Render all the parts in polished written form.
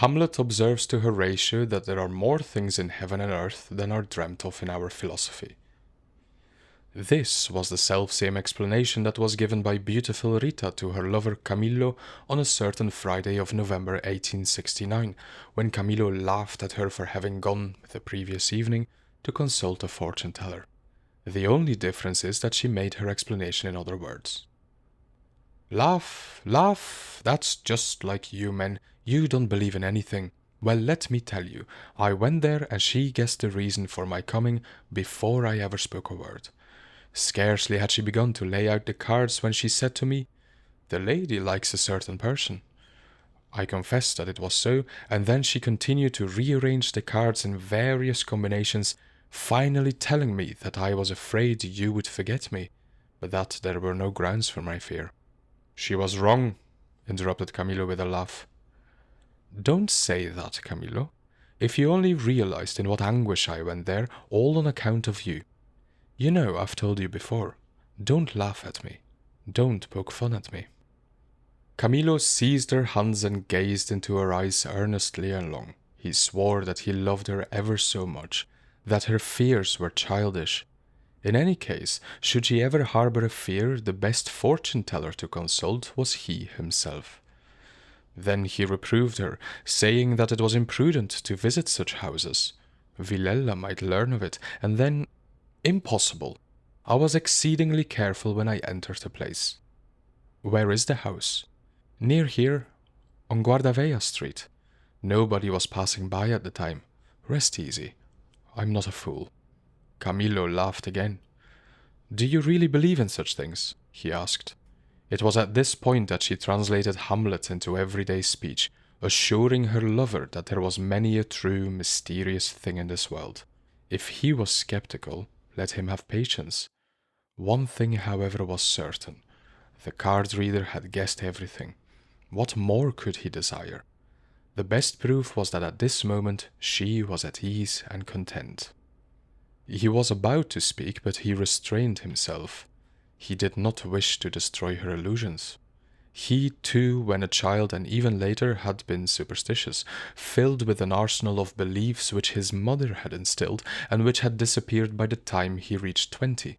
Hamlet observes to Horatio that there are more things in heaven and earth than are dreamt of in our philosophy. This was the selfsame explanation that was given by beautiful Rita to her lover Camillo on a certain Friday of November 1869, when Camillo laughed at her for having gone, the previous evening, to consult a fortune-teller. The only difference is that she made her explanation in other words. Laugh, laugh, that's just like you men. You don't believe in anything. Well, let me tell you, I went there and she guessed the reason for my coming before I ever spoke a word. Scarcely had she begun to lay out the cards when she said to me, "The lady likes a certain person." I confessed that it was so, and then she continued to rearrange the cards in various combinations, finally telling me that I was afraid you would forget me, but that there were no grounds for my fear. "She was wrong," interrupted Camillo with a laugh. "Don't say that, Camillo. If you only realized in what anguish I went there, all on account of you. You know, I've told you before, don't laugh at me. Don't poke fun at me." Camillo seized her hands and gazed into her eyes earnestly and long. He swore that he loved her ever so much, that her fears were childish. In any case, should she ever harbor a fear, the best fortune-teller to consult was he himself. Then he reproved her, saying that it was imprudent to visit such houses. Villela might learn of it, and then... Impossible. I was exceedingly careful when I entered the place. "Where is the house?" "Near here, on Guardavea Street. Nobody was passing by at the time. Rest easy. I'm not a fool." Camillo laughed again. "Do you really believe in such things?" he asked. It was at this point that she translated Hamlet into everyday speech, assuring her lover that there was many a true, mysterious thing in this world. If he was skeptical, let him have patience. One thing, however, was certain. The card reader had guessed everything. What more could he desire? The best proof was that at this moment she was at ease and content. He was about to speak, but he restrained himself. He did not wish to destroy her illusions. He, too, when a child and even later, had been superstitious, filled with an arsenal of beliefs which his mother had instilled and which had disappeared by the time he reached 20.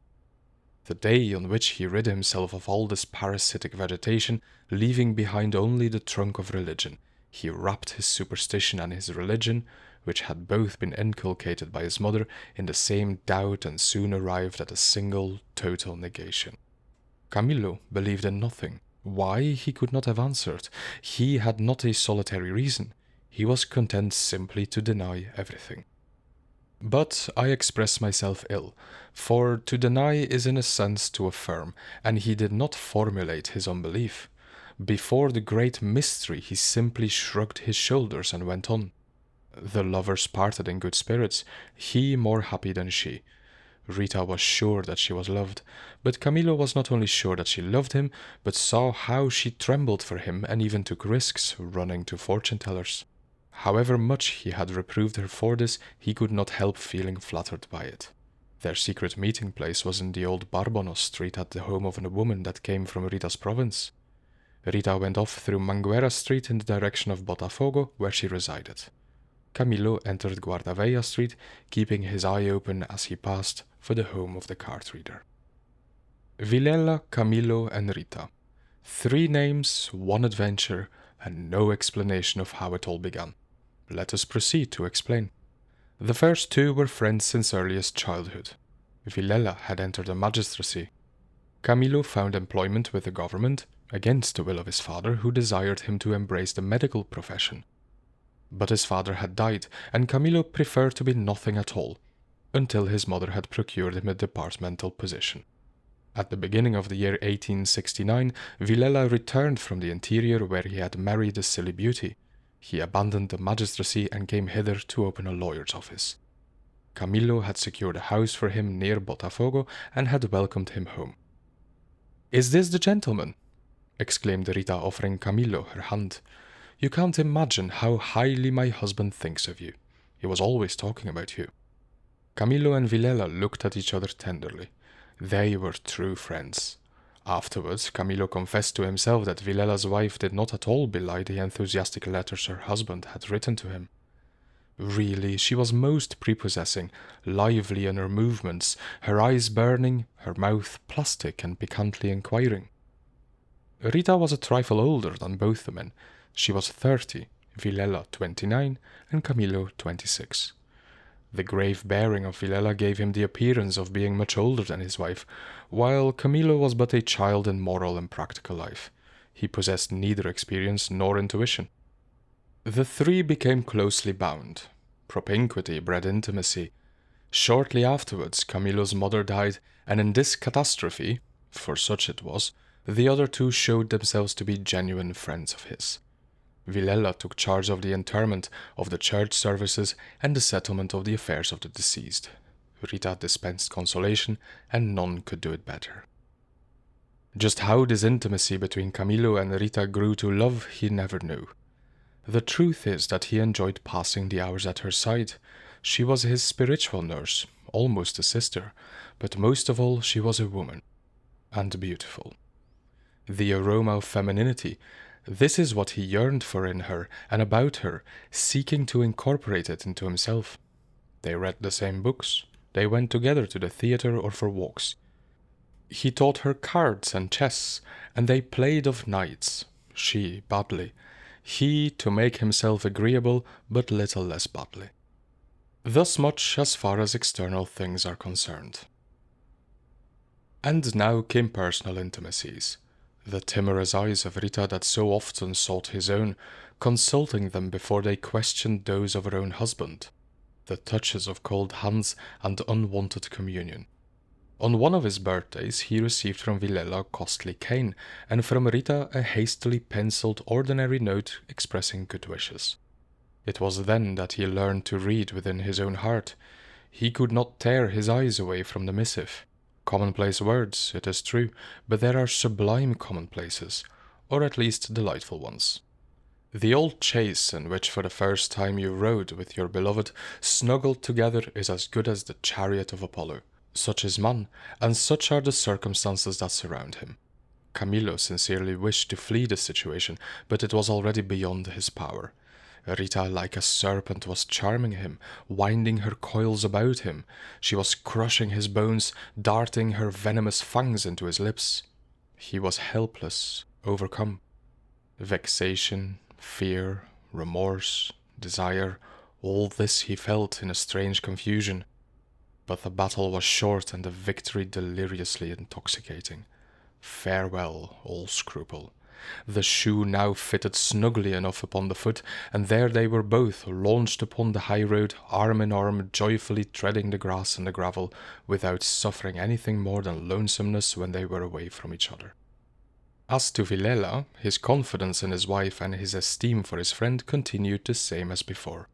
The day on which he rid himself of all this parasitic vegetation, leaving behind only the trunk of religion, he wrapped his superstition and his religion, which had both been inculcated by his mother, in the same doubt and soon arrived at a single, total negation. Camillo believed in nothing. Why, he could not have answered. He had not a solitary reason. He was content simply to deny everything. But I express myself ill, for to deny is in a sense to affirm, and he did not formulate his unbelief. Before the great mystery he simply shrugged his shoulders and went on. The lovers parted in good spirits, he more happy than she. Rita was sure that she was loved, but Camillo was not only sure that she loved him, but saw how she trembled for him and even took risks, running to fortune-tellers. However much he had reproved her for this, he could not help feeling flattered by it. Their secret meeting place was in the old Barbonos Street at the home of a woman that came from Rita's province. Rita went off through Manguera Street in the direction of Botafogo, where she resided. Camillo entered Guardavea Street, keeping his eye open as he passed for the home of the card reader. Villela, Camillo, and Rita. 3 names, 1 adventure, and no explanation of how it all began. Let us proceed to explain. The first 2 were friends since earliest childhood. Villela had entered a magistracy. Camillo found employment with the government, against the will of his father, who desired him to embrace the medical profession. But his father had died, and Camillo preferred to be nothing at all, until his mother had procured him a departmental position. At the beginning of the year 1869, Villela returned from the interior where he had married a silly beauty. He abandoned the magistracy and came hither to open a lawyer's office. Camillo had secured a house for him near Botafogo and had welcomed him home. "Is this the gentleman?" exclaimed Rita, offering Camillo her hand. "You can't imagine how highly my husband thinks of you. He was always talking about you." Camillo and Villela looked at each other tenderly. They were true friends. Afterwards, Camillo confessed to himself that Villela's wife did not at all belie the enthusiastic letters her husband had written to him. Really, she was most prepossessing, lively in her movements, her eyes burning, her mouth plastic and piquantly inquiring. Rita was a trifle older than both the men. She was 30, Villela 29, and Camillo 26. The grave bearing of Villela gave him the appearance of being much older than his wife, while Camillo was but a child in moral and practical life. He possessed neither experience nor intuition. The three became closely bound. Propinquity bred intimacy. Shortly afterwards, Camillo's mother died, and in this catastrophe, for such it was, the other two showed themselves to be genuine friends of his. Villela took charge of the interment, of the church services, and the settlement of the affairs of the deceased. Rita dispensed consolation, and none could do it better. Just how this intimacy between Camillo and Rita grew to love, he never knew. The truth is that he enjoyed passing the hours at her side. She was his spiritual nurse, almost a sister, but most of all she was a woman, and beautiful. The aroma of femininity, this is what he yearned for in her and about her, seeking to incorporate it into himself. They read the same books. They went together to the theatre or for walks. He taught her cards and chess, and they played of nights, she badly, he to make himself agreeable, but little less badly. Thus much as far as external things are concerned. And now came personal intimacies. The timorous eyes of Rita that so often sought his own, consulting them before they questioned those of her own husband. The touches of cold hands and unwanted communion. On one of his birthdays he received from Villela a costly cane, and from Rita a hastily penciled ordinary note expressing good wishes. It was then that he learned to read within his own heart. He could not tear his eyes away from the missive. Commonplace words, it is true, but there are sublime commonplaces, or at least delightful ones. The old chaise in which for the first time you rode with your beloved, snuggled together, is as good as the chariot of Apollo. Such is man, and such are the circumstances that surround him. Camillo sincerely wished to flee the situation, but it was already beyond his power. Rita, like a serpent, was charming him, winding her coils about him. She was crushing his bones, darting her venomous fangs into his lips. He was helpless, overcome. Vexation, fear, remorse, desire, all this he felt in a strange confusion. But the battle was short and the victory deliriously intoxicating. Farewell, all scruple. The shoe now fitted snugly enough upon the foot, and there they were both, launched upon the high road, arm in arm, joyfully treading the grass and the gravel, without suffering anything more than lonesomeness when they were away from each other. As to Villela, his confidence in his wife and his esteem for his friend continued the same as before.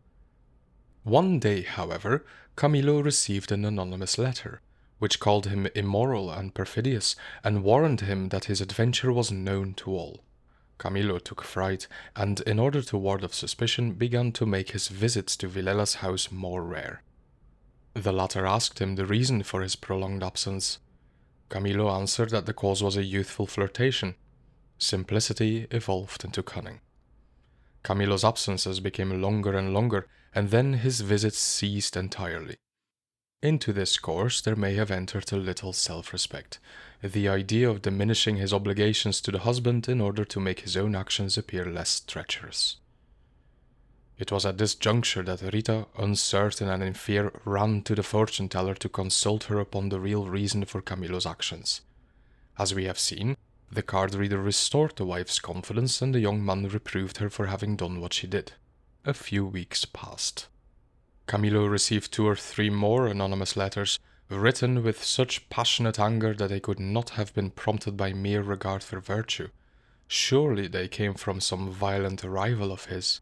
One day, however, Camillo received an anonymous letter, which called him immoral and perfidious, and warned him that his adventure was known to all. Camillo took fright, and in order to ward off suspicion, began to make his visits to Villela's house more rare. The latter asked him the reason for his prolonged absence. Camillo answered that the cause was a youthful flirtation. Simplicity evolved into cunning. Camillo's absences became longer and longer, and then his visits ceased entirely. Into this course there may have entered a little self-respect, the idea of diminishing his obligations to the husband in order to make his own actions appear less treacherous. It was at this juncture that Rita, uncertain and in fear, ran to the fortune-teller to consult her upon the real reason for Camillo's actions. As we have seen, the card-reader restored the wife's confidence, and the young man reproved her for having done what she did. A few weeks passed. Camillo received 2 or 3 more anonymous letters, written with such passionate anger that they could not have been prompted by mere regard for virtue. Surely they came from some violent rival of his.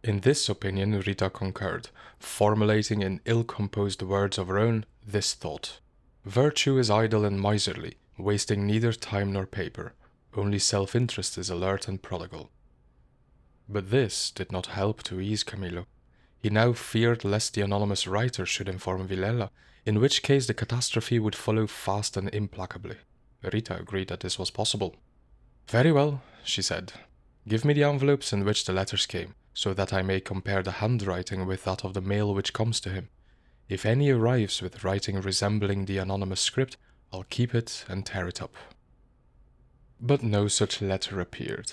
In this opinion Rita concurred, formulating in ill-composed words of her own this thought: "Virtue is idle and miserly, wasting neither time nor paper. Only self-interest is alert and prodigal." But this did not help to ease Camillo. He now feared lest the anonymous writer should inform Villela, in which case the catastrophe would follow fast and implacably. Rita agreed that this was possible. "Very well," she said. "Give me the envelopes in which the letters came, so that I may compare the handwriting with that of the mail which comes to him. If any arrives with writing resembling the anonymous script, I'll keep it and tear it up." But no such letter appeared.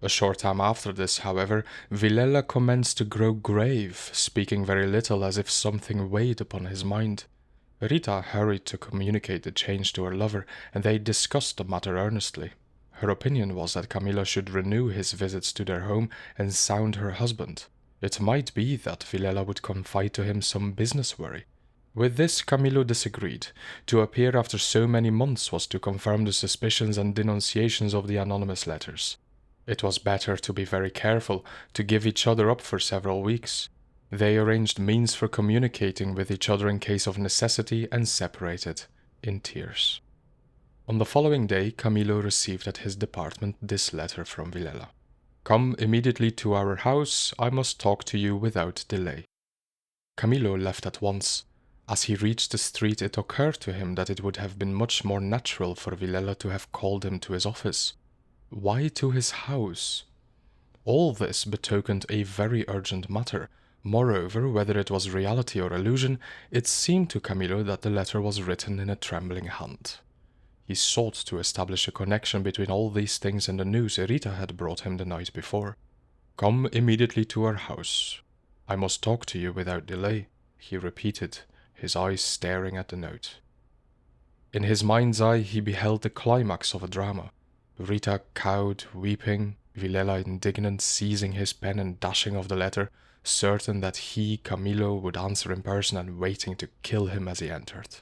A short time after this, however, Villela commenced to grow grave, speaking very little as if something weighed upon his mind. Rita hurried to communicate the change to her lover, and they discussed the matter earnestly. Her opinion was that Camillo should renew his visits to their home and sound her husband. It might be that Villela would confide to him some business worry. With this, Camillo disagreed. To appear after so many months was to confirm the suspicions and denunciations of the anonymous letters. It was better to be very careful, to give each other up for several weeks. They arranged means for communicating with each other in case of necessity and separated, in tears. On the following day, Camillo received at his department this letter from Villela. "Come immediately to our house, I must talk to you without delay." Camillo left at once. As he reached the street, it occurred to him that it would have been much more natural for Villela to have called him to his office. Why to his house? All this betokened a very urgent matter. Moreover, whether it was reality or illusion, it seemed to Camillo that the letter was written in a trembling hand. He sought to establish a connection between all these things and the news Rita had brought him the night before. "Come immediately to our house. I must talk to you without delay," he repeated, his eyes staring at the note. In his mind's eye he beheld the climax of a drama. Rita cowed, weeping, Villela indignant, seizing his pen and dashing off the letter, certain that he, Camillo, would answer in person and waiting to kill him as he entered.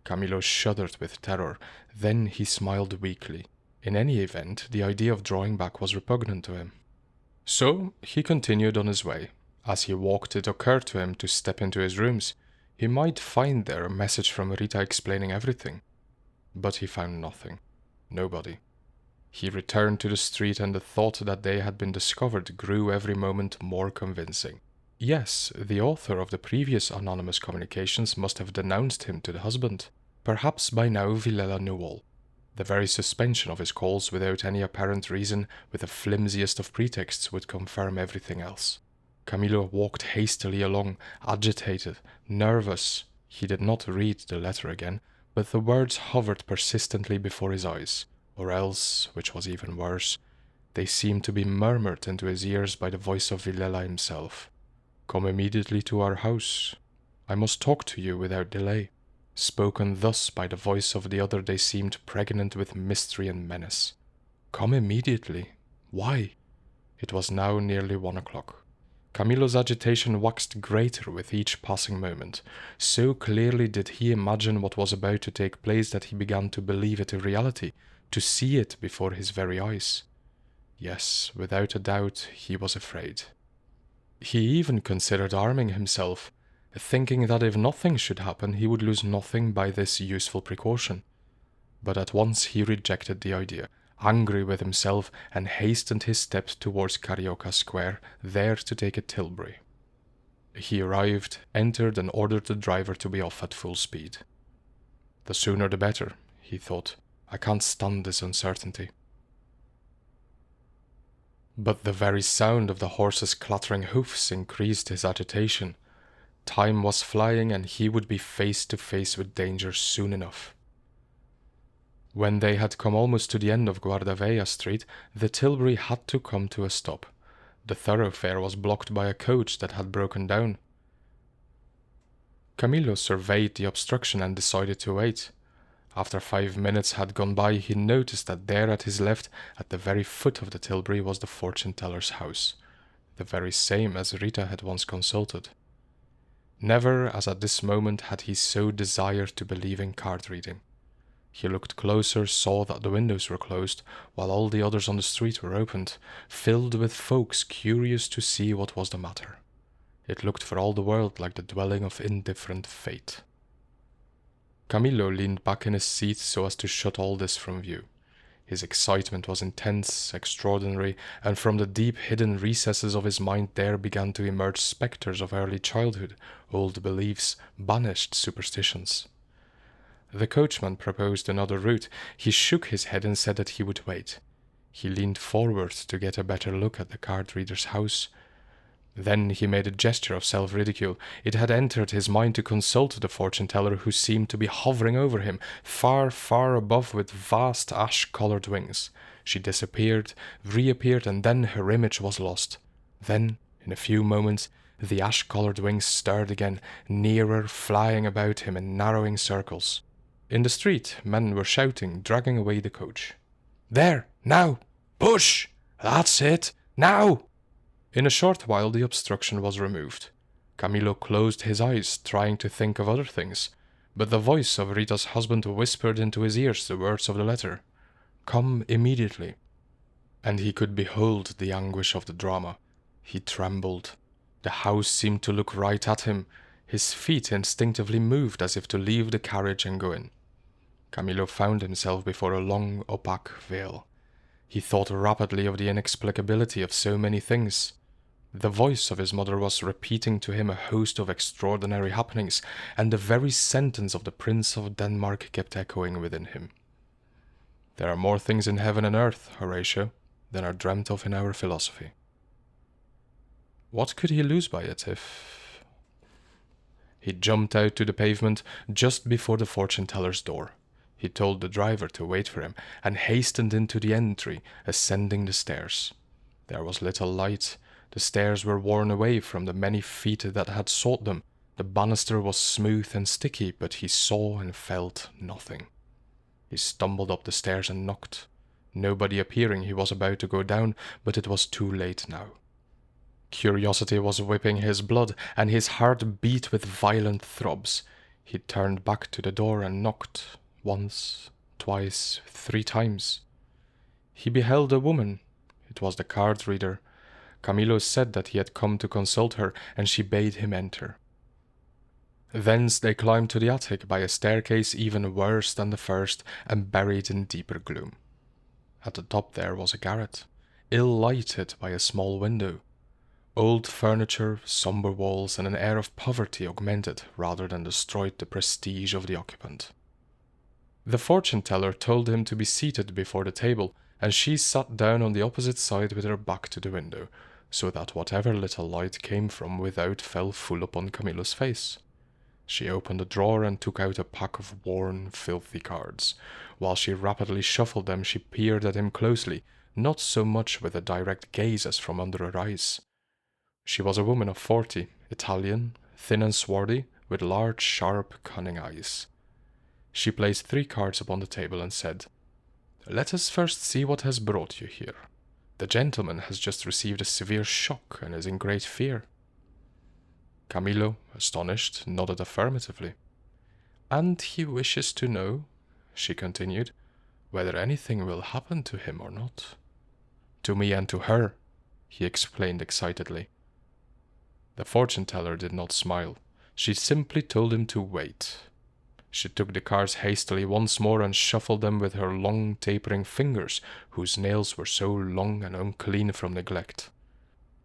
Camillo shuddered with terror, then he smiled weakly. In any event, the idea of drawing back was repugnant to him. So he continued on his way. As he walked, it occurred to him to step into his rooms. He might find there a message from Rita explaining everything. But he found nothing. Nobody. He returned to the street, and the thought that they had been discovered grew every moment more convincing. Yes, the author of the previous anonymous communications must have denounced him to the husband. Perhaps by now Villela knew all. The very suspension of his calls without any apparent reason, with the flimsiest of pretexts, would confirm everything else. Camillo walked hastily along, agitated, nervous. He did not read the letter again, but the words hovered persistently before his eyes. Or else, which was even worse, they seemed to be murmured into his ears by the voice of Villela himself. "Come immediately to our house. I must talk to you without delay." Spoken thus by the voice of the other, they seemed pregnant with mystery and menace. Come immediately. Why? It was now nearly 1 o'clock. Camillo's agitation waxed greater with each passing moment. So clearly did he imagine what was about to take place that he began to believe it a reality, to see it before his very eyes. Yes, without a doubt, he was afraid. He even considered arming himself, thinking that if nothing should happen, he would lose nothing by this useful precaution. But at once he rejected the idea, angry with himself, and hastened his steps towards Carioca Square, there to take a tilbury. He arrived, entered, and ordered the driver to be off at full speed. The sooner the better, he thought. I can't stand this uncertainty. But the very sound of the horse's clattering hoofs increased his agitation. Time was flying, and he would be face to face with danger soon enough. When they had come almost to the end of Guardavea Street, the tilbury had to come to a stop. The thoroughfare was blocked by a coach that had broken down. Camillo surveyed the obstruction and decided to wait. After 5 minutes had gone by, he noticed that there at his left, at the very foot of the tilbury, was the fortune-teller's house, the very same as Rita had once consulted. Never, as at this moment, had he so desired to believe in card-reading. He looked closer, saw that the windows were closed, while all the others on the street were opened, filled with folks curious to see what was the matter. It looked for all the world like the dwelling of indifferent fate. Camillo leaned back in his seat so as to shut all this from view. His excitement was intense, extraordinary, and from the deep hidden recesses of his mind there began to emerge spectres of early childhood, old beliefs, banished superstitions. The coachman proposed another route. He shook his head and said that he would wait. He leaned forward to get a better look at the card reader's house. Then he made a gesture of self-ridicule. It had entered his mind to consult the fortune-teller, who seemed to be hovering over him, far, far above, with vast ash-colored wings. She disappeared, reappeared, and then her image was lost. Then, in a few moments, the ash-colored wings stirred again, nearer, flying about him in narrowing circles. In the street, men were shouting, dragging away the coach. "There! Now! Push! That's it! Now!" In a short while the obstruction was removed. Camillo closed his eyes, trying to think of other things, but the voice of Rita's husband whispered into his ears the words of the letter. "Come immediately." And he could behold the anguish of the drama. He trembled. The house seemed to look right at him. His feet instinctively moved as if to leave the carriage and go in. Camillo found himself before a long, opaque veil. He thought rapidly of the inexplicability of so many things. The voice of his mother was repeating to him a host of extraordinary happenings, and the very sentence of the Prince of Denmark kept echoing within him. There are more things in heaven and earth, Horatio, than are dreamt of in our philosophy. What could he lose by it if... He jumped out to the pavement just before the fortune-teller's door. He told the driver to wait for him, and hastened into the entry, ascending the stairs. There was little light. The stairs were worn away from the many feet that had sought them. The banister was smooth and sticky, but he saw and felt nothing. He stumbled up the stairs and knocked. Nobody appearing, he was about to go down, but it was too late now. Curiosity was whipping his blood, and his heart beat with violent throbs. He turned back to the door and knocked, once, twice, 3 times. He beheld a woman. It was the card reader. Camillo said that he had come to consult her, and she bade him enter. Thence they climbed to the attic by a staircase even worse than the first, and buried in deeper gloom. At the top there was a garret, ill-lighted by a small window. Old furniture, somber walls, and an air of poverty augmented rather than destroyed the prestige of the occupant. The fortune-teller told him to be seated before the table, and she sat down on the opposite side with her back to the window, so that whatever little light came from without fell full upon Camillo's face. She opened a drawer and took out a pack of worn, filthy cards. While she rapidly shuffled them, she peered at him closely, not so much with a direct gaze as from under her eyes. She was a woman of 40, Italian, thin and swarthy, with large, sharp, cunning eyes. She placed 3 cards upon the table and said, "Let us first see what has brought you here. The gentleman has just received a severe shock and is in great fear." Camillo, astonished, nodded affirmatively. "And he wishes to know," she continued, "whether anything will happen to him or not." "To me and to her," he explained excitedly. The fortune-teller did not smile. She simply told him to wait. She took the cards hastily once more and shuffled them with her long, tapering fingers, whose nails were so long and unclean from neglect.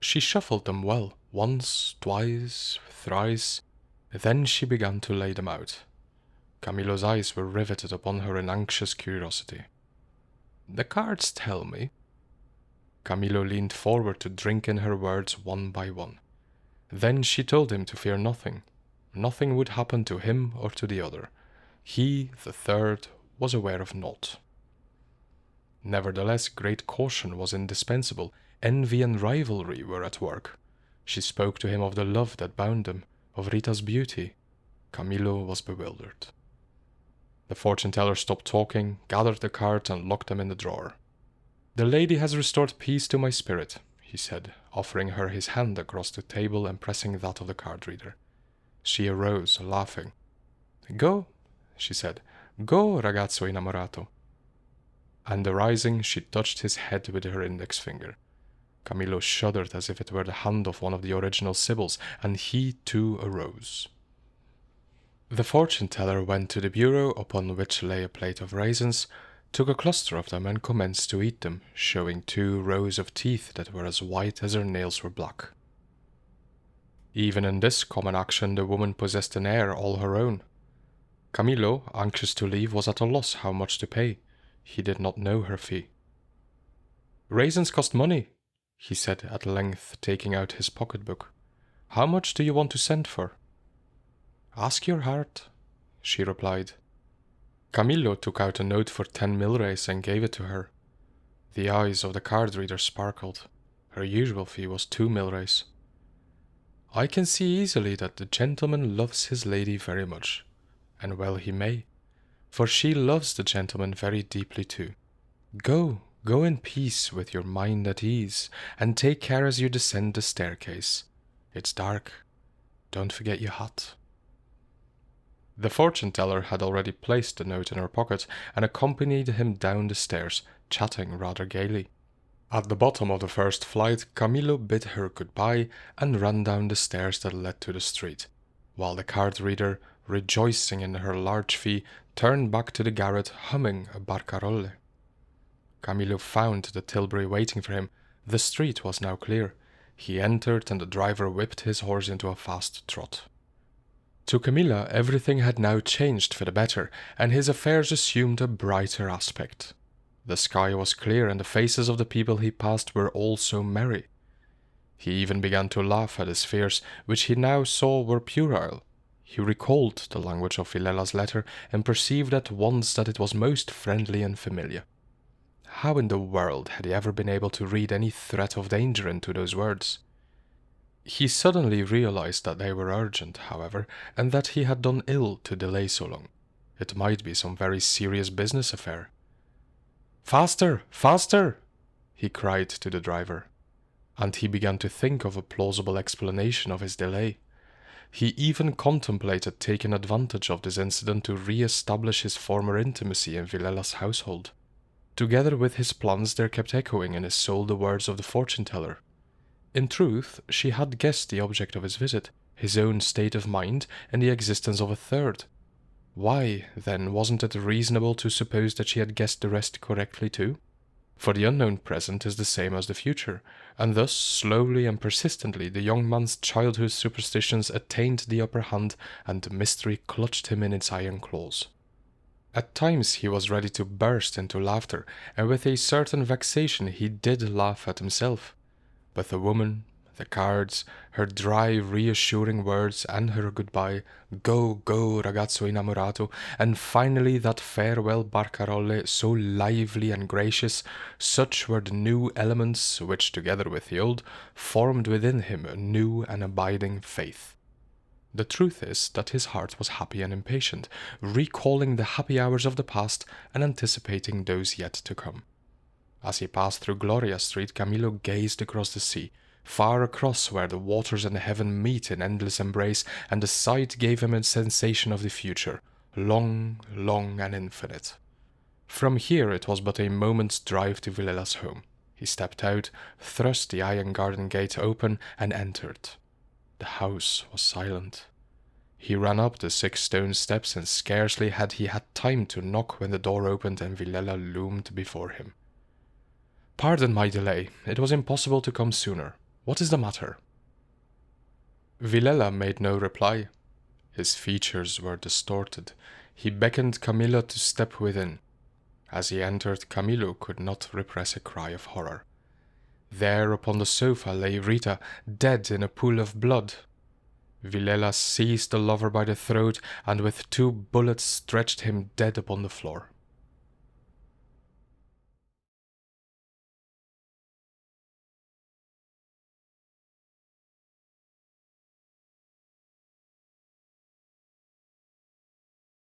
She shuffled them well, once, twice, thrice. Then she began to lay them out. Camillo's eyes were riveted upon her in anxious curiosity. "The cards tell me." Camillo leaned forward to drink in her words one by one. Then she told him to fear nothing. Nothing would happen to him or to the other. He, the third, was aware of naught. Nevertheless, great caution was indispensable. Envy and rivalry were at work. She spoke to him of the love that bound them, of Rita's beauty. Camillo was bewildered. The fortune-teller stopped talking, gathered the cards, and locked them in the drawer. "The lady has restored peace to my spirit," he said, offering her his hand across the table and pressing that of the card reader. She arose, laughing. "Go," she said. "Go, ragazzo innamorato." And arising, she touched his head with her index finger. Camillo shuddered as if it were the hand of one of the original Sibyls, and he too arose. The fortune-teller went to the bureau, upon which lay a plate of raisins, took a cluster of them and commenced to eat them, showing 2 rows of teeth that were as white as her nails were black. Even in this common action the woman possessed an air all her own. Camillo, anxious to leave, was at a loss how much to pay. He did not know her fee. "Raisins cost money," he said at length, taking out his pocketbook. "How much do you want to send for?" "Ask your heart," she replied. Camillo took out a note for 10 milreis and gave it to her. The eyes of the card reader sparkled. Her usual fee was 2 milreis. "I can see easily that the gentleman loves his lady very much, and well he may, for she loves the gentleman very deeply too. Go in peace with your mind at ease, and take care as you descend the staircase. It's dark. Don't forget your hat." The fortune-teller had already placed the note in her pocket and accompanied him down the stairs, chatting rather gaily. At the bottom of the first flight, Camillo bid her goodbye and ran down the stairs that led to the street, while the card reader, rejoicing in her large fee, turned back to the garret humming a barcarolle. Camillo found the tilbury waiting for him. The street was now clear. He entered and the driver whipped his horse into a fast trot. To Camillo, everything had now changed for the better, and his affairs assumed a brighter aspect. The sky was clear, and the faces of the people he passed were all so merry. He even began to laugh at his fears, which he now saw were puerile. He recalled the language of Vilela's letter, and perceived at once that it was most friendly and familiar. How in the world had he ever been able to read any threat of danger into those words? He suddenly realized that they were urgent, however, and that he had done ill to delay so long. It might be some very serious business affair. "Faster! Faster!" he cried to the driver, and he began to think of a plausible explanation of his delay. He even contemplated taking advantage of this incident to re-establish his former intimacy in Vilela's household. Together with his plans there kept echoing in his soul the words of the fortune-teller. In truth, she had guessed the object of his visit, his own state of mind, and the existence of a third. Why, then, wasn't it reasonable to suppose that she had guessed the rest correctly too? For the unknown present is the same as the future, and thus, slowly and persistently, the young man's childhood superstitions attained the upper hand, and the mystery clutched him in its iron claws. At times he was ready to burst into laughter, and with a certain vexation he did laugh at himself. But the woman, the cards, her dry, reassuring words, and her goodbye, "Go, go, ragazzo innamorato," and finally that farewell barcarolle, so lively and gracious, such were the new elements which, together with the old, formed within him a new and abiding faith. The truth is that his heart was happy and impatient, recalling the happy hours of the past and anticipating those yet to come. As he passed through Gloria Street, Camillo gazed across the sea, far across where the waters and heaven meet in endless embrace, and the sight gave him a sensation of the future, long, long and infinite. From here it was but a moment's drive to Vilela's home. He stepped out, thrust the iron garden gate open, and entered. The house was silent. He ran up the 6 stone steps, and scarcely had he had time to knock when the door opened and Vilela loomed before him. "Pardon my delay. It was impossible to come sooner. What is the matter?" Vilela made no reply. His features were distorted. He beckoned Camillo to step within. As he entered, Camillo could not repress a cry of horror. There upon the sofa lay Rita, dead in a pool of blood. Vilela seized the lover by the throat, and with 2 bullets stretched him dead upon the floor.